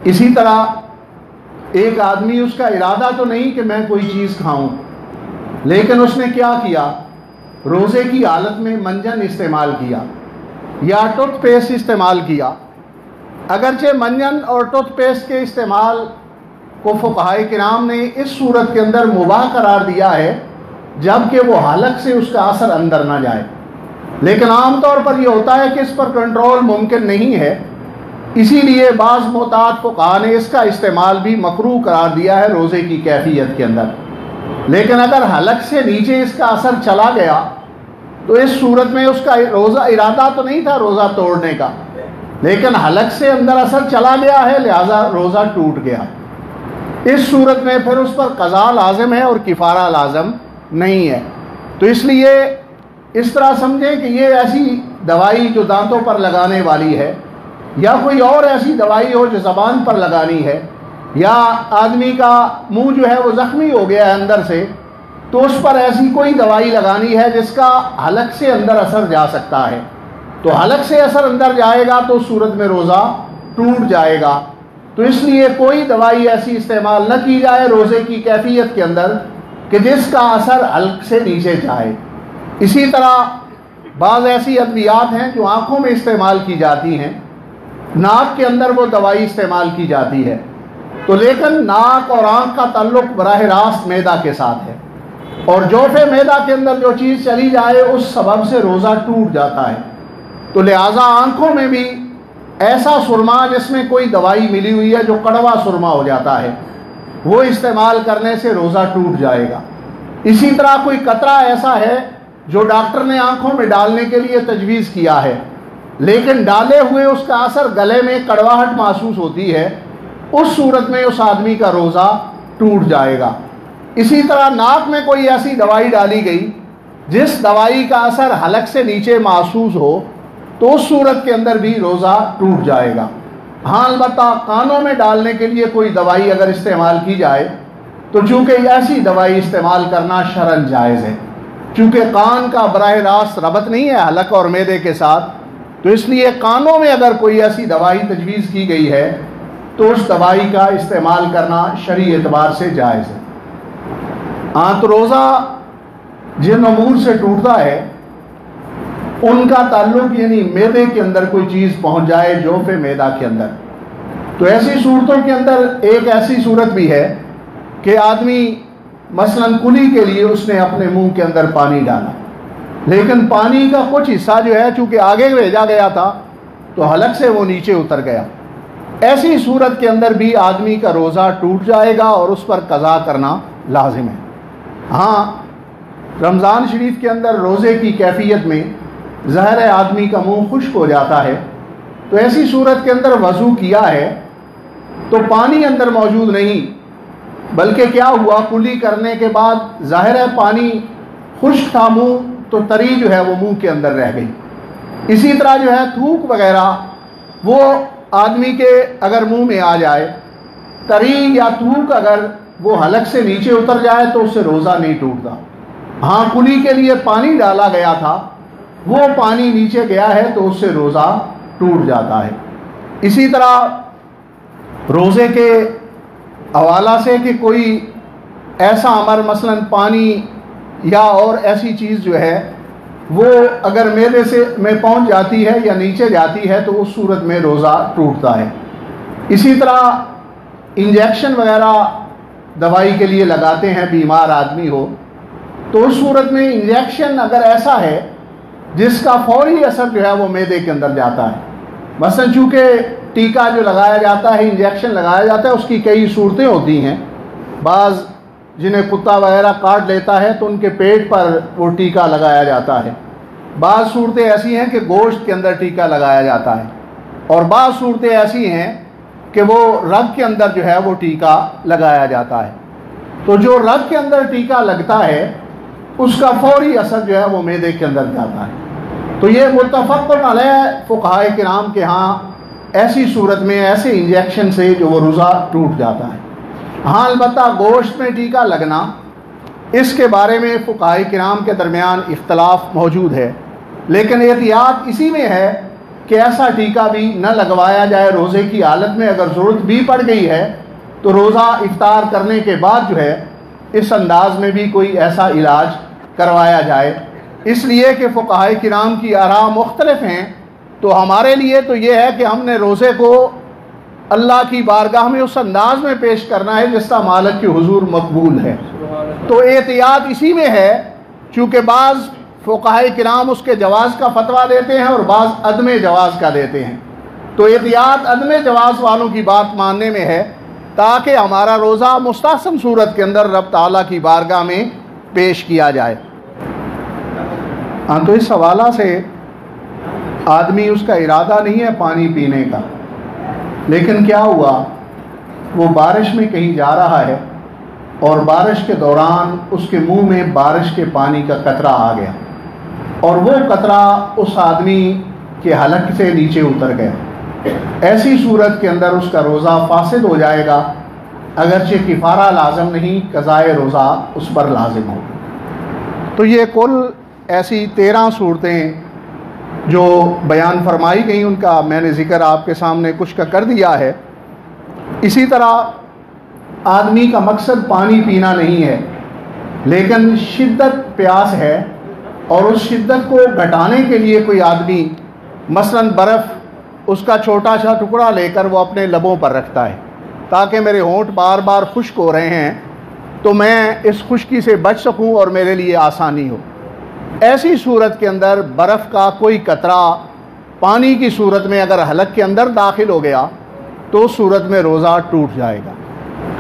इसी तरह एक आदमी, उसका इरादा तो नहीं कि मैं कोई चीज़ खाऊं, लेकिन उसने क्या किया, रोज़े की हालत में मंजन इस्तेमाल किया या टूथपेस्ट इस्तेमाल किया। अगरचे मंजन और टूथपेस्ट के इस्तेमाल को फुक़हाए किराम ने इस सूरत के अंदर मुबाह करार दिया है जबकि वो हलक से उसका असर अंदर ना जाए, लेकिन आम तौर पर यह होता है कि इस पर कंट्रोल मुमकिन नहीं है, इसीलिए बाज़ मोहतात फुक़हा ने इसका इस्तेमाल भी मकरूह करार दिया है रोज़े की कैफियत के अंदर। लेकिन अगर हलक से नीचे इसका असर चला गया तो इस सूरत में उसका रोज़ा, इरादा तो नहीं था रोज़ा तोड़ने का, लेकिन हलक से अंदर असर चला गया है, लिहाजा रोज़ा टूट गया। इस सूरत में फिर उस पर क़ज़ा लाज़िम है और किफ़ारा लाज़िम नहीं है। तो इसलिए इस तरह समझें कि ये ऐसी दवाई जो दांतों पर लगाने वाली है या कोई और ऐसी दवाई हो जो ज़बान पर लगानी है, या आदमी का मुंह जो है वो ज़ख्मी हो गया है अंदर से, तो उस पर ऐसी कोई दवाई लगानी है जिसका हलक से अंदर असर जा सकता है। तो हलक से असर अंदर जाएगा तो उस सूरत में रोज़ा टूट जाएगा। तो इसलिए कोई दवाई ऐसी इस्तेमाल न की जाए रोज़े की कैफियत के अंदर कि जिसका असर हलक से नीचे जाए। इसी तरह बाज़ ऐसी अद्वियात हैं जो आँखों में इस्तेमाल की जाती हैं, नाक के अंदर वो दवाई इस्तेमाल की जाती है, तो लेकिन नाक और आँख का ताल्लुक़ बराह रास्त मैदा के साथ है, और जोफ़े मैदा के अंदर जो चीज़ चली जाए उस सबब से रोज़ा टूट जाता है। तो लिहाजा आँखों में भी ऐसा सुरमा जिसमें कोई दवाई मिली हुई है जो कड़वा सुरमा हो जाता है, वो इस्तेमाल करने से रोज़ा टूट जाएगा। इसी तरह कोई कतरा ऐसा है जो डॉक्टर ने आँखों में डालने के लिए तजवीज़ किया है, लेकिन डाले हुए उसका असर गले में कड़वाहट महसूस होती है, उस सूरत में उस आदमी का रोज़ा टूट जाएगा। इसी तरह नाक में कोई ऐसी दवाई डाली गई जिस दवाई का असर हलक से नीचे महसूस हो, तो उस सूरत के अंदर भी रोज़ा टूट जाएगा। हाँ, अलबत्ता कानों में डालने के लिए कोई दवाई अगर इस्तेमाल की जाए तो चूँकि ऐसी दवाई इस्तेमाल करना शरअन जायज़ है, चूँकि कान का बराह रास्त रबत नहीं है हलक और मैदे के साथ, तो इसलिए कानों में अगर कोई ऐसी दवाई तजवीज़ की गई है तो उस दवाई का इस्तेमाल करना शरई एतबार से जायज़ है। हाँ, तो रोज़ा जिन अमूर से टूटता है उनका ताल्लुक़ यानी मैदे के अंदर कोई चीज़ पहुँच जाए जोफ़े मैदा के अंदर, तो ऐसी सूरतों के अंदर एक ऐसी सूरत भी है कि आदमी मसलन कुली के लिए उसने अपने मुंह के अंदर पानी डाला, लेकिन पानी का कुछ हिस्सा जो है चूँकि आगे भेजा गया था तो हलक से वो नीचे उतर गया। ऐसी सूरत के अंदर भी आदमी का रोज़ा टूट जाएगा और उस पर क़ज़ा करना लाजिम है। हाँ, रमज़ान शरीफ के अंदर रोज़े की कैफियत में ज़ाहिर है आदमी का मुंह खुश्क हो जाता है, तो ऐसी सूरत के अंदर वज़ू किया है तो पानी अंदर मौजूद नहीं, बल्कि क्या हुआ, कुली करने के बाद ज़ाहिर है पानी खुश्क था मुंह, तो तरी जो है वो मुंह के अंदर रह गई। इसी तरह जो है थूक वगैरह वो आदमी के अगर मुंह में आ जाए, तरी या थूक अगर वो हलक से नीचे उतर जाए तो उससे रोज़ा नहीं टूटता। हाँ, कुली के लिए पानी डाला गया था, वो पानी नीचे गया है तो उससे रोज़ा टूट जाता है। इसी तरह रोज़े के हवाला से कि कोई ऐसा अमर मसलन पानी या और ऐसी चीज़ जो है वो अगर मैदे से में पहुंच जाती है या नीचे जाती है तो उस सूरत में रोज़ा टूटता है। इसी तरह इंजेक्शन वगैरह दवाई के लिए लगाते हैं बीमार आदमी हो, तो उस सूरत में इंजेक्शन अगर ऐसा है जिसका फौरी असर जो है वो मैदे के अंदर जाता है, मसलन चूँकि टीका जो लगाया जाता है, इंजेक्शन लगाया जाता है, उसकी कई सूरतें होती हैं। बाज़ जिन्हें कुत्ता वगैरह काट लेता है तो उनके पेट पर वो टीका लगाया जाता है, बाज़ सूरतें ऐसी हैं कि गोश्त के अंदर टीका लगाया जाता है, और बाज़ सूरतें ऐसी हैं कि वो रग के अंदर जो है वो टीका लगाया जाता है। तो जो रग के अंदर टीका लगता है उसका फौरी असर जो है वो मैदे के अंदर जाता है। तो ये मुत्तफ़क़ुन अलैह फ़ुक़हाए किराम के यहाँ ऐसी सूरत में ऐसे इंजेक्शन से जो वो रोज़ा टूट जाता है। हाँ, अलबत्ता गोश्त में टीका लगना, इसके बारे में फ़ुक़हाए किराम के दरमियान इख्तलाफ मौजूद है, लेकिन एहतियात इसी में है कि ऐसा टीका भी न लगवाया जाए रोज़े की हालत में, अगर ज़रूरत भी पड़ गई है तो रोज़ा इफ्तार करने के बाद जो है इस अंदाज में भी कोई ऐसा इलाज करवाया जाए। इसलिए कि फ़ुक़हाए किराम की आरा मुख्तलिफ हैं, तो हमारे लिए तो ये है कि हमने रोज़े को अल्लाह की बारगाह में उस अंदाज में पेश करना है जिसका मालिक के हुजूर मकबूल है। तो एहतियात इसी में है, चूँकि बाज़ फ़ुक़हाए किराम उसके जवाज़ का फ़तवा देते हैं और बाज़ अदम जवाज़ का देते हैं। तो एहतियात अदम जवाज़ वालों की बात मानने में है ताकि हमारा रोज़ा मुस्तहसन सूरत के अंदर रब ताला की बारगाह में पेश किया जाए। हाँ, तो इस हवाला से आदमी उसका इरादा नहीं है पानी पीने का, लेकिन क्या हुआ, वो बारिश में कहीं जा रहा है और बारिश के दौरान उसके मुंह में बारिश के पानी का कतरा आ गया और वो कतरा उस आदमी के हलक से नीचे उतर गया। ऐसी सूरत के अंदर उसका रोज़ा फासिद हो जाएगा, अगरचे किफ़ारा लाज़िम नहीं, क़ज़ाए रोज़ा उस पर लाज़िम होगा। तो ये कुल ऐसी 13 सूरतें जो बयान फरमाई गई, उनका मैंने ज़िक्र आपके सामने कुछ का कर दिया है। इसी तरह आदमी का मकसद पानी पीना नहीं है, लेकिन शिद्दत प्यास है और उस शिद्दत को घटाने के लिए कोई आदमी मसलन बर्फ़ उसका छोटा सा टुकड़ा लेकर वो अपने लबों पर रखता है ताकि मेरे होंठ बार बार खुश्क हो रहे हैं तो मैं इस खुश्की से बच सकूं और मेरे लिए आसानी हो। ऐसी सूरत के अंदर बर्फ़ का कोई कतरा पानी की सूरत में अगर हलक के अंदर दाखिल हो गया तो उस सूरत में रोज़ा टूट जाएगा।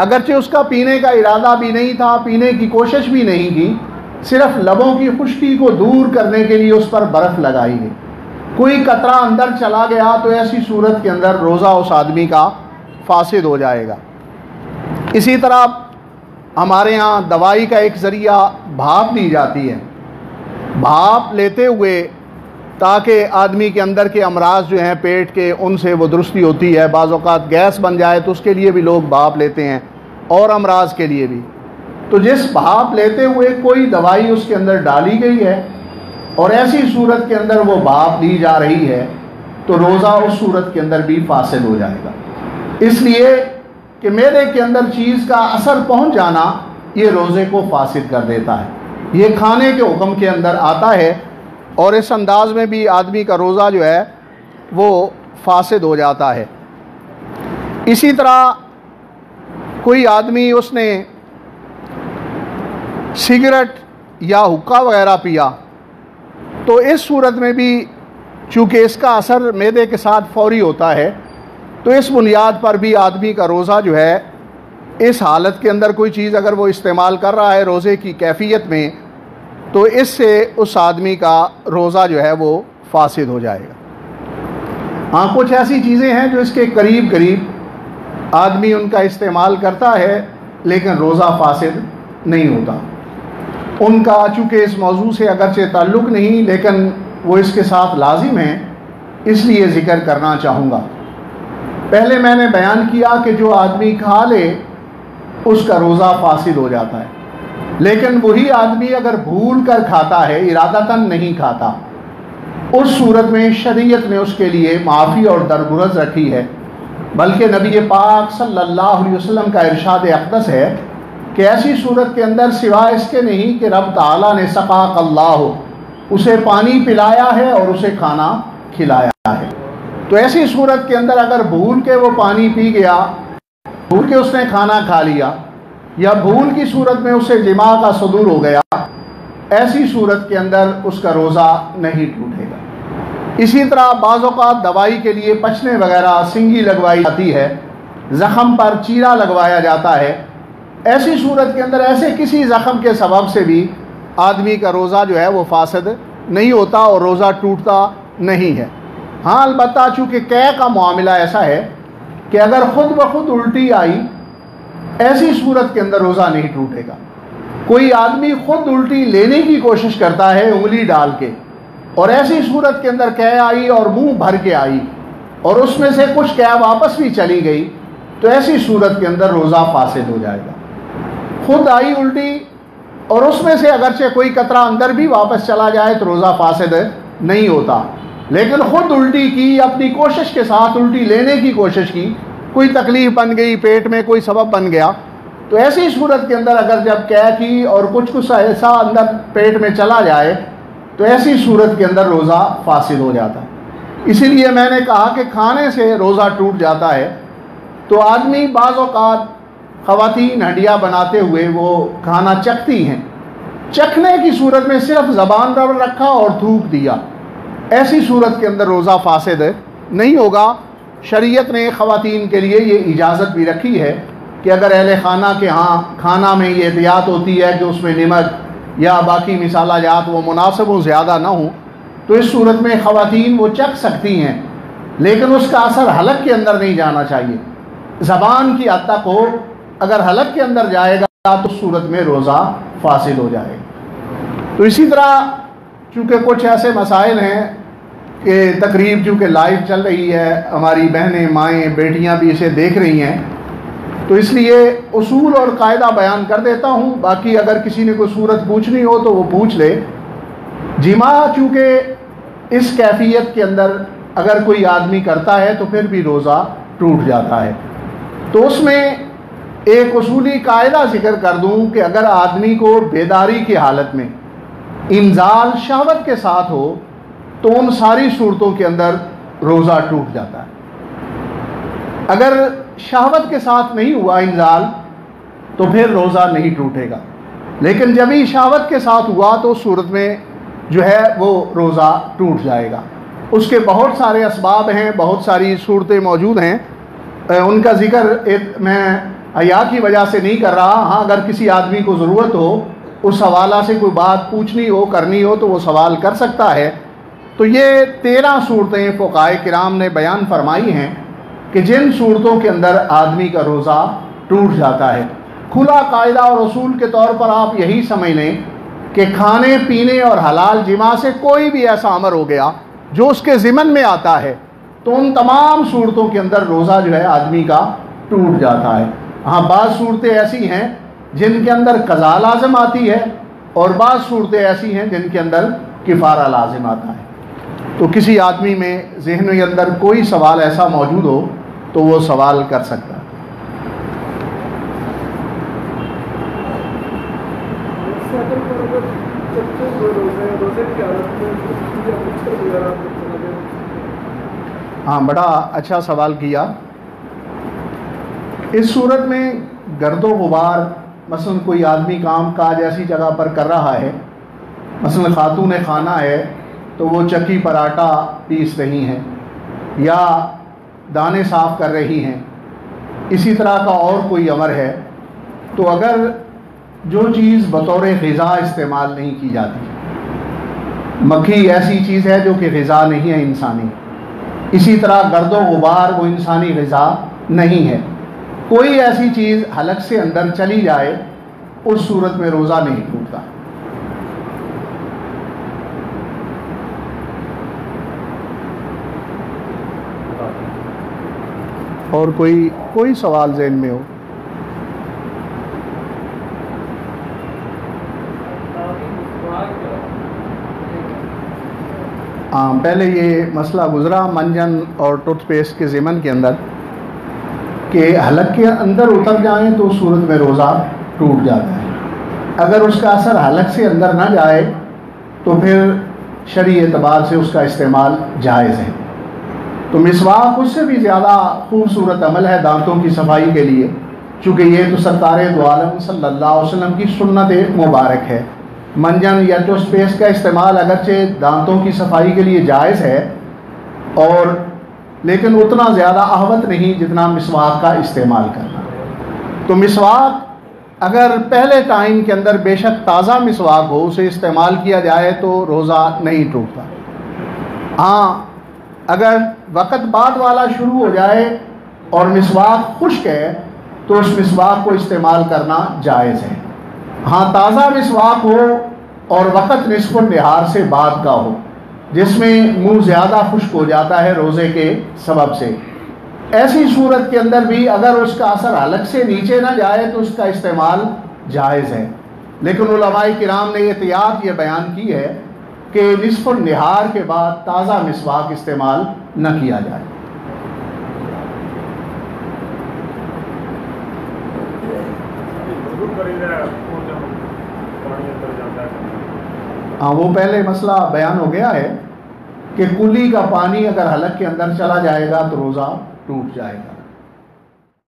अगरचे उसका पीने का इरादा भी नहीं था, पीने की कोशिश भी नहीं की, सिर्फ लबों की खुश्की को दूर करने के लिए उस पर बर्फ़ लगाई गई, कोई कतरा अंदर चला गया तो ऐसी सूरत के अंदर रोज़ा उस आदमी का फासिद हो जाएगा। इसी तरह हमारे यहाँ दवाई का एक ज़रिया भाप दी जाती है। भाप लेते हुए ताकि आदमी के अंदर के अमराज जो हैं पेट के, उनसे वो दुरुस्ती होती है। बाज़ औक़ात गैस बन जाए तो उसके लिए भी लोग भाप लेते हैं और अमराज के लिए भी। तो जिस भाप लेते हुए कोई दवाई उसके अंदर डाली गई है और ऐसी सूरत के अंदर वो भाप दी जा रही है तो रोज़ा उस सूरत के अंदर भी फासिद हो जाएगा। इसलिए कि मेरे के अंदर चीज़ का असर पहुंच जाना ये रोज़े को फासिद कर देता है। ये खाने के हुक्म के अंदर आता है और इस अंदाज में भी आदमी का रोज़ा जो है वो फासिद हो जाता है। इसी तरह कोई आदमी उसने सिगरेट या हुक्का वगैरह पिया तो इस सूरत में भी चूँकि इसका असर मैदे के साथ फौरी होता है तो इस बुनियाद पर भी आदमी का रोज़ा जो है, इस हालत के अंदर कोई चीज़ अगर वो इस्तेमाल कर रहा है रोज़े की कैफियत में तो इससे उस आदमी का रोज़ा जो है वो फासिद हो जाएगा। हाँ, कुछ ऐसी चीज़ें हैं जो इसके करीब करीब आदमी उनका इस्तेमाल करता है लेकिन रोज़ा फासिद नहीं होता। उनका चूँकि इस मौजू से अगरचे ताल्लुक़ नहीं लेकिन वो इसके साथ लाजिम है, इसलिए ज़िक्र करना चाहूँगा। पहले मैंने बयान किया कि जो आदमी खा ले उसका रोज़ा फासिद हो जाता है, लेकिन वही आदमी अगर भूल कर खाता है, इरादतन नहीं खाता, उस सूरत में शरीयत ने उसके लिए माफ़ी और दरगुरज रखी है। बल्कि नबी पाक सल्लल्लाहु अलैहि वसल्लम का इरशाद अक़दस है कि ऐसी सूरत के अंदर सिवाय इसके नहीं कि रब ताला ने सक़ाक अल्लाह उसे पानी पिलाया है और उसे खाना खिलाया है। तो ऐसी सूरत के अंदर अगर भूल के वो पानी पी गया, भूल के उसने खाना खा लिया या भूल की सूरत में उसे जिमा का सदूर हो गया, ऐसी सूरत के अंदर उसका रोज़ा नहीं टूटेगा। इसी तरह बाज़ औक़ात दवाई के लिए पचने वगैरह सिंगी लगवाई जाती है, ज़ख़म पर चीरा लगवाया जाता है। ऐसी सूरत के अंदर ऐसे किसी ज़ख़म के सबब से भी आदमी का रोज़ा जो है वो फासिद नहीं होता और रोज़ा टूटता नहीं है। हाँ, अलबत्ता चूँकि कै का मामला ऐसा है कि अगर ख़ुद ब खुद उल्टी आई, ऐसी सूरत के अंदर रोज़ा नहीं टूटेगा। कोई आदमी ख़ुद उल्टी लेने की कोशिश करता है उंगली डाल के और ऐसी सूरत के अंदर कै आई और मुंह भर के आई और उसमें से कुछ कै वापस भी चली गई तो ऐसी सूरत के अंदर रोज़ा फासिद हो जाएगा। खुद आई उल्टी और उसमें से अगरचे कोई कतरा अंदर भी वापस चला जाए तो रोज़ा फासिद नहीं होता। लेकिन खुद उल्टी की, अपनी कोशिश के साथ उल्टी लेने की कोशिश की, कोई तकलीफ बन गई, पेट में कोई सबब बन गया, तो ऐसी सूरत के अंदर अगर जब कै की और कुछ कुछ ऐसा अंदर पेट में चला जाए तो ऐसी सूरत के अंदर रोज़ा फासिद हो जाता है। इसीलिए मैंने कहा कि खाने से रोज़ा टूट जाता है। तो आदमी बाज़ औक़ात ख़वातीन हंडिया बनाते हुए वो खाना चखती हैं, चखने की सूरत में सिर्फ ज़बान पर रखा और थूक दिया, ऐसी सूरत के अंदर रोज़ा फासिद नहीं होगा। शरीयत ने ख़वातीन के लिए ये इजाज़त भी रखी है कि अगर अहले खाना के यहाँ खाना में ये एहतियात होती है कि उसमें नमक या बाकी मिसाला जात वो मुनासिब हो, ज़्यादा ना हो, तो इस सूरत में ख़वातीन वो चख सकती हैं, लेकिन उसका असर हलक के अंदर नहीं जाना चाहिए। ज़बान की हद तक हो, अगर हलक के अंदर जाएगा तो सूरत में रोज़ा फासिद हो जाएगा। तो इसी तरह चूँकि कुछ ऐसे मसाइल हैं कि तकरीब चूँकि लाइव चल रही है, हमारी बहनें, माएँ, बेटियाँ भी इसे देख रही हैं, तो इसलिए उसूल और कायदा बयान कर देता हूँ। बाकी अगर किसी ने कोई सूरत पूछनी हो तो वो पूछ ले। जिमा चूँकि इस कैफियत के अंदर अगर कोई आदमी करता है तो फिर भी रोज़ा टूट जाता है। तो उसमें एक उसूली कायदा जिक्र कर दूँ कि अगर आदमी को बेदारी की हालत में इंजाल शहवत के साथ हो तो उन सारी सूरतों के अंदर रोज़ा टूट जाता है। अगर शहवत के साथ नहीं हुआ इंजाल तो फिर रोज़ा नहीं टूटेगा, लेकिन जब ही शहवत के साथ हुआ तो सूरत में जो है वो रोज़ा टूट जाएगा। उसके बहुत सारे असबाब हैं, बहुत सारी सूरतें मौजूद हैं, उनका जिक्र मैं हया की वजह से नहीं कर रहा। हाँ, अगर किसी आदमी को ज़रूरत हो, उस हवाला से कोई बात पूछनी हो, करनी हो, तो वो सवाल कर सकता है। तो ये 13 सूरतें फ़ुक़हाए किराम ने बयान फरमाई हैं कि जिन सूरतों के अंदर आदमी का रोज़ा टूट जाता है। खुला कायदा और उसूल के तौर पर आप यही समझ लें कि खाने पीने और हलाल जिमा से कोई भी ऐसा अमर हो गया जो उसके ज़िमन में आता है, तो उन तमाम सूरतों के अंदर रोज़ा जो है आदमी का टूट जाता है। हाँ, बाज़ सूरतें ऐसी हैं जिनके अंदर कज़ा लाज़िम आती है और बाज़ सूरतें ऐसी हैं जिनके अंदर किफ़ारा लाज़िम आता है। तो किसी आदमी में ज़हन के अंदर कोई सवाल ऐसा मौजूद हो तो वो सवाल कर सकता है। हाँ, बड़ा अच्छा सवाल किया। इस सूरत में गर्दो गुबार, मसलन कोई आदमी काम काज ऐसी जगह पर कर रहा है, मसलन खातून खाना है तो वो चक्की पर आटा पीस रही हैं या दाने साफ़ कर रही हैं, इसी तरह का और कोई अमर है, तो अगर जो चीज़ बतौर ग़िज़ा इस्तेमाल नहीं की जाती, मक्खी ऐसी चीज़ है जो कि ग़िज़ा नहीं है इंसानी, इसी तरह गर्दो गुबार वो इंसानी ग़िज़ा नहीं है, कोई ऐसी चीज़ हलक से अंदर चली जाए, उस सूरत में रोज़ा नहीं टूटता। और कोई सवाल ज़हन में हो? हाँ, पहले ये मसला गुज़रा मंजन और टूथपेस्ट के ज़िमन के अंदर कि हलक के अंदर उतर जाएं तो सूरत में रोज़ा टूट जाता है। अगर उसका असर हलक से अंदर ना जाए तो फिर शरई एतबार से उसका इस्तेमाल जायज़ है। तो मिसवाक उससे भी ज़्यादा खूबसूरत अमल है दांतों की सफाई के लिए, चूँकि ये तो सरकार दो आलम सल्लल्लाहु अलैहि वसल्लम की सुन्नत मुबारक है। मंजन या टूथपेस्ट का इस्तेमाल अगरचे दांतों की सफाई के लिए जायज़ है, और लेकिन उतना ज़्यादा अहवत नहीं जितना मिसवाक का इस्तेमाल करना। तो मिसवाक अगर पहले टाइम के अंदर बेशक ताज़ा मिसवाक हो, उसे इस्तेमाल किया जाए तो रोज़ा नहीं टूटता। हाँ, अगर वक़्त बाद वाला शुरू हो जाए और मिसवाक खुश्क है तो उस मिसवाक को इस्तेमाल करना जायज़ है। हाँ, ताज़ा मिसवाक हो और वक़्त निस्फ़ुन निहार से बाद का हो, जिसमें मुंह ज़्यादा खुश्क हो जाता है रोज़े के सबब से, ऐसी सूरत के अंदर भी अगर उसका असर हलक से नीचे ना जाए तो उसका इस्तेमाल जायज़ है। लेकिन उलमाए किराम ने एहतियात ये बयान की है कि निस्फ निहार के बाद ताज़ा मिसवाक इस्तेमाल न किया जाए। हाँ, वो पहले मसला बयान हो गया है कि कुली का पानी अगर हलक के अंदर चला जाएगा तो रोज़ा टूट जाएगा।